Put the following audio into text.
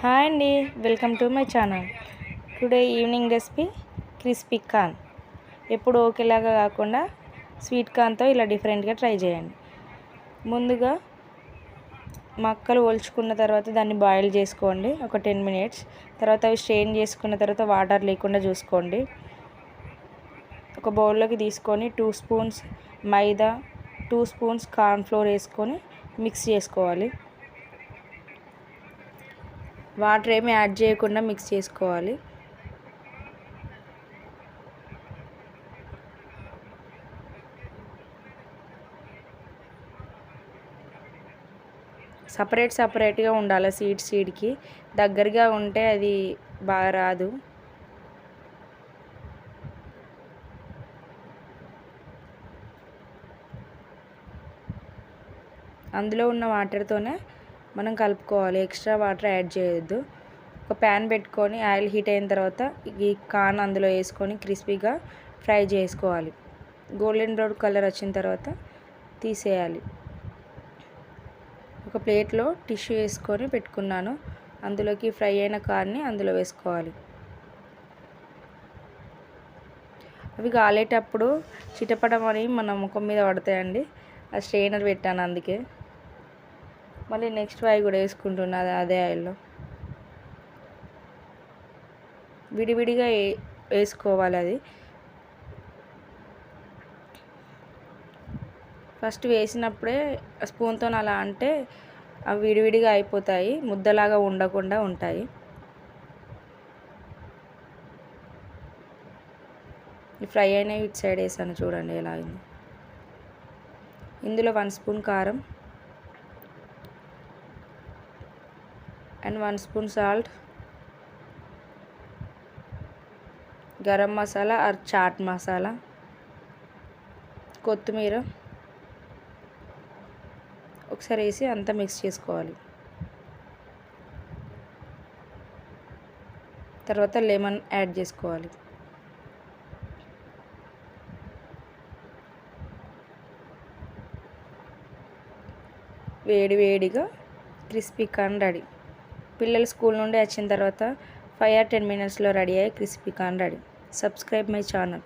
Hi అండి, welcome to my channel. Today evening recipe crispy corn. ఎప్పుడు ఒకేలాగా కాకుండా స్వీట్ కార్న్తో ఇలా డిఫరెంట్గా ట్రై చేయండి. ముందుగా మక్కలు ఒలుచుకున్న తర్వాత దాన్ని బాయిల్ చేసుకోండి ఒక 10 minutes. తర్వాత అవి స్ట్రెయిన్ చేసుకున్న తర్వాత వాటర్ లేకుండా చూసుకోండి. ఒక బౌల్లోకి తీసుకొని 2 స్పూన్స్ మైదా, 2 స్పూన్స్ కార్న్ ఫ్లోర్ వేసుకొని మిక్స్ చేసుకోవాలి. వాటర్ ఏమి యాడ్ చేయకుండా మిక్స్ చేసుకోవాలి. సపరేట్గా ఉండాలి. సీడ్కి దగ్గరగా ఉంటే అది బాగా రాదు. అందులో ఉన్న వాటర్తోనే మనం కలుపుకోవాలి, ఎక్స్ట్రా వాటర్ యాడ్ చేయొద్దు. ఒక ప్యాన్ పెట్టుకొని ఆయిల్ హీట్ అయిన తర్వాత ఈ కార్న్ అందులో వేసుకొని క్రిస్పీగా ఫ్రై చేసుకోవాలి. గోల్డెన్ బ్రౌన్ కలర్ వచ్చిన తర్వాత తీసేయాలి. ఒక ప్లేట్లో టిష్యూ వేసుకొని పెట్టుకున్నాను. అందులోకి ఫ్రై అయిన కార్న్ని అందులో వేసుకోవాలి. అవి కాలేటప్పుడు చిటపడం అని మన ముఖం మీద పడతాయండి. ఆ స్ట్రెయినర్ పెట్టాను అందుకే. మళ్ళీ నెక్స్ట్ ఫ్రై కూడా వేసుకుంటున్నది అదే ఆయిల్లో. విడివిడిగా వేసుకోవాలి. అది ఫస్ట్ వేసినప్పుడే స్పూన్తో అలా అంటే అవి విడివిడిగా అయిపోతాయి, ముద్దలాగా ఉండకుండా ఉంటాయి. ఫ్రై అయినవి ఇటు సైడ్ వేసాను, చూడండి ఎలా అయింది. ఇందులో 1 స్పూన్ కారం and 1 spoon salt, garam masala or chaat masala, కొత్తిమీర ఒకసారి వేసి అంతా మిక్స్ చేసుకోవాలి. తర్వాత లెమన్ యాడ్ చేసుకోవాలి. వేడిగా క్రిస్పీ కార్న్ రెడీ. పిల్లలు స్కూల్ నుండి వచ్చిన తర్వాత 5 or 10 minutesలో రెడీ అయ్యి crispy corn ready. Subscribe my channel.